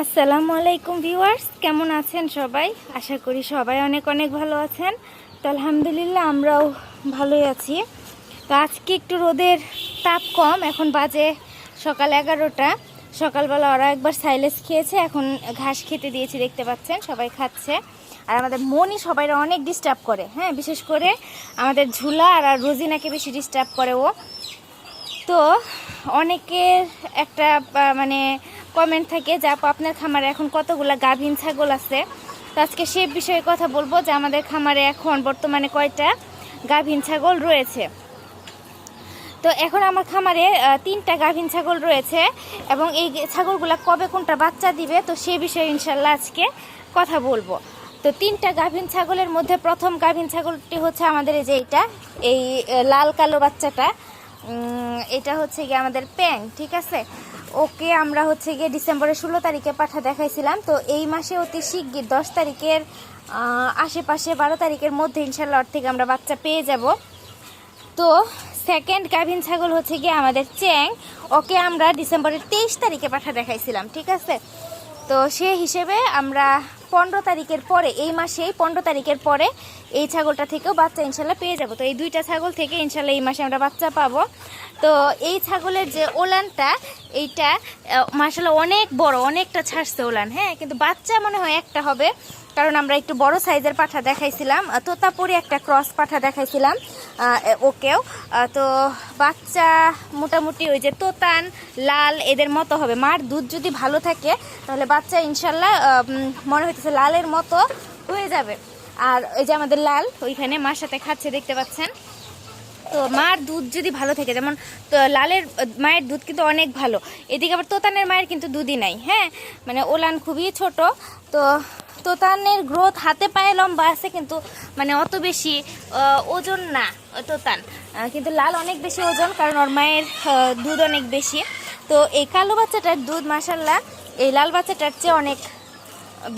আসসালামু আলাইকুম ভিউয়ার্স, কেমন আছেন সবাই? আশা করি সবাই অনেক অনেক ভালো আছেন। তো আলহামদুলিল্লাহ আমরাও ভালোই আছি। তো আজকে একটু রোদের তাপ কম, এখন বাজে সকাল 11টা। সকালবেলা ওরা একবার সাইলেজ খেয়েছে, এখন ঘাস খেতে দিয়েছি, দেখতে পাচ্ছেন সবাই খাচ্ছে। আর আমাদের মনি সবাই অনেক ডিস্টার্ব করে, হ্যাঁ, বিশেষ করে আমাদের ঝুলা আর রোজিনাকে বেশি ডিস্টার্ব করে ও। তো অনেকের একটা মানে কমেন্ট থাকে যে আপু আপনার খামারে এখন কতগুলা গাভীন ছাগল আছে। তো আজকে সে বিষয়ে কথা বলবো যে আমাদের খামারে এখন বর্তমানে কয়টা গাভীন ছাগল রয়েছে। তো এখন আমার খামারে 3টা গাভীন ছাগল রয়েছে এবং এই ছাগলগুলা কবে কোনটা বাচ্চা দিবে তো সে বিষয়ে ইনশাল্লাহ আজকে কথা বলবো। তো 3টা গাভীন ছাগলের মধ্যে প্রথম গাভীন ছাগলটি হচ্ছে আমাদের এই যে এই লাল কালো বাচ্চাটা, এটা হচ্ছে গিয়ে আমাদের প্যাং, ঠিক আছে। ওকে আমরা হচ্ছে গিয়ে ডিসেম্বরের 16 তারিখে পাঠা দেখাইছিলাম। তো এই মাসে অতি শিগগির 10 তারিখের আশেপাশে 12 তারিখের মধ্যে ইনশাল্লাহ ওর থেকে আমরা বাচ্চা পেয়ে যাব। তো সেকেন্ড গাভীন ছাগল হচ্ছে গিয়ে আমাদের চ্যাং, ওকে আমরা ডিসেম্বরের 23 তারিখে পাঠা দেখাইছিলাম, ঠিক আছে। তো সে হিসেবে আমরা 15 তারিখের পরে, এই মাসেই 15 তারিখের পরে এই ছাগলটা থেকেও বাচ্চা ইনশাল্লাহ পেয়ে যাব। তো এই 2টা ছাগল থেকে ইনশাল্লাহ এই মাসে আমরা বাচ্চা পাবো। তো এই ছাগলের যে ওলানটা, এইটা মাশাআল্লাহ অনেক বড়, অনেকটা ছাড়ছে ওলান, হ্যাঁ, কিন্তু বাচ্চা মনে হয় একটা হবে, কারণ আমরা একটু বড় সাইজের পাঠা দেখাইছিলাম, তোতাপুরি একটা ক্রস পাঠা দেখাইছিলাম ওকেও। তো বাচ্চা মোটামুটি ওই যে তোতান লাল এদের মতো হবে। মার দুধ যদি ভালো থাকে তাহলে বাচ্চা ইনশাল্লাহ মনে হইতেছে লালের মতো হয়ে যাবে। আর এই যে আমাদের লাল ওইখানে মার সাথে খাচ্ছে, দেখতে পাচ্ছেন। তো মার দুধ যদি ভালো থাকে, যেমন তো লালের মায়ের দুধ কিন্তু অনেক ভালো, এদিকে আবার তোতানের মায়ের কিন্তু দুধই নাই, হ্যাঁ, মানে ওলান খুবই ছোট। তো তোতানের গ্রোথ হাতে পায়ে লম্বা আছে, কিন্তু মানে অত বেশি ওজন না তোতান, কিন্তু লাল অনেক বেশি ওজন, কারণ ওর মায়ের দুধ অনেক বেশি। তো এই কালো বাচ্চাটার দুধ মাশাল্লাহ এই লাল বাচ্চাটার চেয়ে অনেক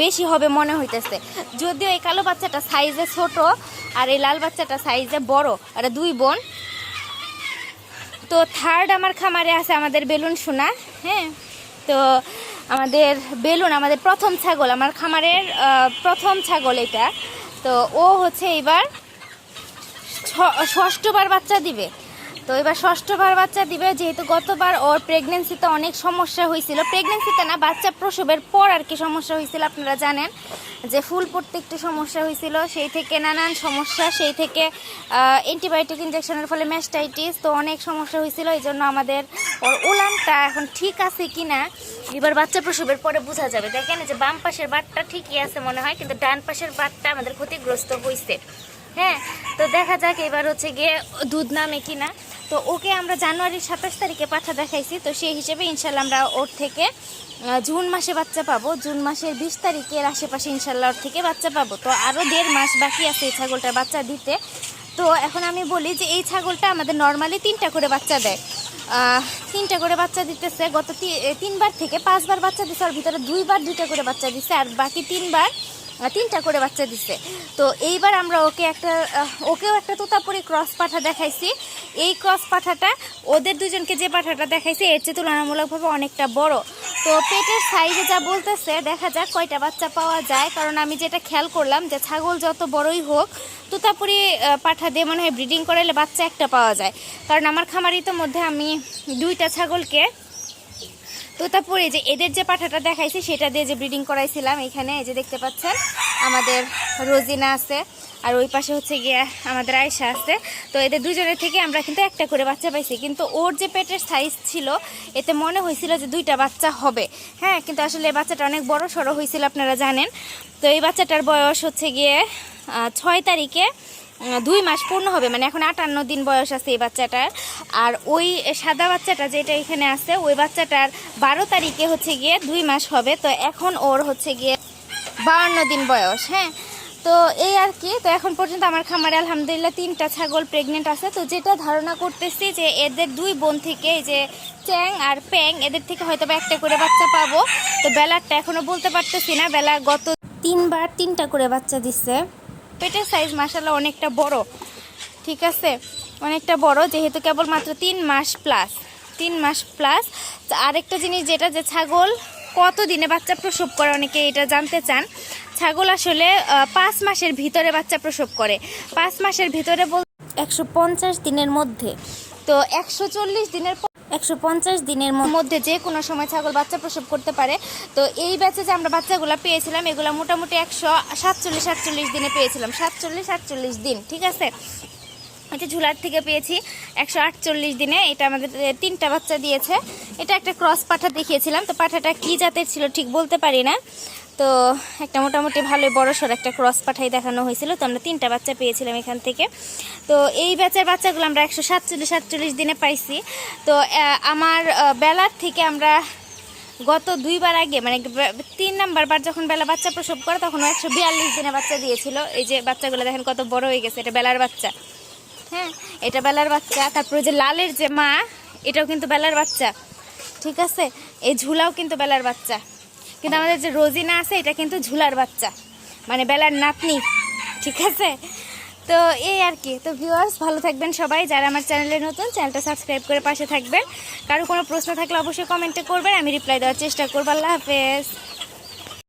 বেশি হবে মনে হইতেছে, যদিও এই কালো বাচ্চাটা সাইজে ছোট আর এই লাল বাচ্চাটা সাইজে বড়, আর 2 বোন। তো থার্ড আমার খামারে আছে আমাদের বেলুন সোনা, হ্যাঁ। তো আমাদের বেলুন আমাদের প্রথম ছাগল, আমার খামারের প্রথম ছাগল এটা। তো ও হচ্ছে এবার 6বার বাচ্চা দিবে। তো এবার 6বার বাচ্চা দিবে, যেহেতু গতবার ওর প্রেগনেন্সিতে অনেক সমস্যা হয়েছিল, প্রেগনেন্সিতে না, বাচ্চা প্রসবের পর আর কি সমস্যা হয়েছিল, আপনারা জানেন যে ফুল পড়তে একটু সমস্যা হয়েছিল, সেই থেকে নানান সমস্যা, সেই থেকে অ্যান্টিবায়োটিক ইঞ্জেকশনের ফলে ম্যাস্টাইটিস, তো অনেক সমস্যা হয়েছিল। এই জন্য আমাদের ওর উলানটা এখন ঠিক আছে কি না এবার বাচ্চা প্রসবের পরে বোঝা যাবে। দেখেন যে বাম পাশের বাটটা ঠিকই আছে মনে হয়, কিন্তু ডান পাশের বাটটা আমাদের ক্ষতিগ্রস্ত হয়েছে, হ্যাঁ। তো দেখা যাক এবার হচ্ছে গিয়ে দুধ নামে কিনা। তো ওকে আমরা জানুয়ারির 27 তারিখে পাঠা দেখাইছি, তো সেই হিসেবে ইনশাল্লাহ আমরা ওর থেকে জুন মাসে বাচ্চা পাবো, জুন মাসের 20 তারিখের আশেপাশে ইনশাল্লাহ ওর থেকে বাচ্চা পাবো। তো আরও 1.5 মাস বাকি আছে এই ছাগলটার বাচ্চা দিতে। তো এখন আমি বলি যে এই ছাগলটা আমাদের নর্মালি 3টা করে বাচ্চা দেয়, 3টা করে বাচ্চা দিতেছে। গত 3বার থেকে 5বার বাচ্চা দিচ্ছে, আর ভিতরে 2বার 2টা করে বাচ্চা দিচ্ছে, আর বাকি 3বার 3টা করে বাচ্চা দিচ্ছে। তো এইবার আমরা ওকেও একটা তোতাপুরি ক্রস পাঠা দেখাইছি। এই ক্রস পাঠাটা ওদের দুজনকে যে পাঠাটা দেখাইছি এর চেয়ে তুলনামূলকভাবে অনেকটা বড়। তো পেটের সাইজে যা বলতেছে, দেখা যাক কয়টা বাচ্চা পাওয়া যায়, কারণ আমি যেটা খেয়াল করলাম যে ছাগল যত বড়ই হোক তোতাপুরি পাঠা দিয়ে মনে হয় ব্রিডিং করালে বাচ্চা একটা পাওয়া যায়, কারণ আমার খামারির মধ্যে আমি 2টা ছাগলকে তোতাপুরি যে এদের যে পাঠাটা দেখাইছি সেটা দিয়ে যে ব্রিডিং করাইছিলাম, এখানে এই যে দেখতে পাচ্ছেন আমাদের রোজিনা আছে, আর ওই পাশে হচ্ছে গিয়ে আমাদের আয়েশা আছে। তো এদের দুজনের থেকে আমরা কিন্তু একটা করে বাচ্চা পাইছি, কিন্তু ওর যে পেটের সাইজ ছিল এতে মনে হয়েছিল যে 2টা বাচ্চা হবে, হ্যাঁ, কিন্তু আসলে বাচ্চাটা অনেক বড় সড়ো হয়েছিল, আপনারা জানেন। তো এই বাচ্চাটার বয়স হচ্ছে গিয়ে 6 তারিখে 2 মাস পূর্ণ হবে, মানে এখন 58 দিন বয়স আছে এই বাচ্চাটার। আর ওই সাদা বাচ্চাটা যেটা এখানে আছে ওই বাচ্চাটার 12 তারিখে হচ্ছে গিয়ে 2 মাস হবে। তো এখন ওর হচ্ছে গিয়ে 52 দিন বয়স, হ্যাঁ। তো এই আর কি। তো এখন পর্যন্ত আমার খামারে আলহামদুলিল্লাহ 3টা ছাগল প্রেগনেন্ট আছে। তো যেটা ধারণা করতেছি যে এদের 2 বোন থেকে, এই যে চ্যাং আর প্যাং, এদের থেকে হয়তো একটা করে বাচ্চা পাবো। তো বেলারটা এখনো বলতে পারতেছি না, বেলা গত 3বার 3টা করে বাচ্চা দিচ্ছে। পেটের সাইজ মাশাআল্লাহ অনেকটা বড়, ঠিক আছে, অনেকটা বড়, যেহেতু কেবলমাত্র 3 মাস প্লাস। আরেকটা জিনিস যেটা, যে ছাগল কত দিনে বাচ্চা প্রসব করে, অনেকে এটা জানতে চান। ছাগল আসলে 5 মাসের ভিতরে বাচ্চা প্রসব করে। 5 মাসের ভিতরে 150 দিনের মধ্যে। তো 150 দিনের মধ্যে যে কোনো সময় ছাগল বাচ্চা প্রসব করতে পারে। তো এই ব্যাচে যে আমরা বাচ্চাগুলো পেয়েছিলাম, এগুলো মোটামুটি 147 দিনে পেয়েছিলাম, 47 দিন, ঠিক আছে। এটা ঝুলার থেকে পেয়েছি 148 দিনে। এটা আমাদের 3টা বাচ্চা দিয়েছে। এটা একটা ক্রস পাঠা দেখিয়েছিলাম, তো পাঠাটা কি জাতের ছিল ঠিক বলতে পারি না। তো একটা মোটামুটি ভালোই বড়সড় একটা ক্রস পাঠাই দেখানো হয়েছিল। তো আমরা 3টা বাচ্চা পেয়েছিলাম এখান থেকে। তো এই ব্যাচের বাচ্চাগুলো আমরা 147 দিনে পাইছি। তো আমার বেলার থেকে আমরা গত 2 বার আগে, মানে 3 নাম্বার বার যখন বেলা বাচ্চা প্রসব করে, তখন 142 দিনে বাচ্চা দিয়েছিল। এই যে বাচ্চাগুলো দেখেন কত বড় হয়ে গেছে, এটা বেলার বাচ্চা। হ্যাঁ, এটা বেলার বাচ্চা। তারপরে যে লালের যে মা, এটাও কিন্তু বেলার বাচ্চা, ঠিক আছে। এই ঝুলাও কিন্তু বেলার বাচ্চা। কিন্তু আমাদের যে রোজিনা আছে, এটা কিন্তু ঝুলার বাচ্চা, মানে বেলার নাতনি, ঠিক আছে। তো এই আর কি। তো ভিউয়ার্স, ভালো থাকবেন সবাই। যারা আমার চ্যানেলে নতুন, চ্যানেলটা সাবস্ক্রাইব করে পাশে থাকবেন। কারো কোনো প্রশ্ন থাকলে অবশ্যই কমেন্টে করবেন, আমি রিপ্লাই দেওয়ার চেষ্টা করবো। আল্লাহ হাফেজ।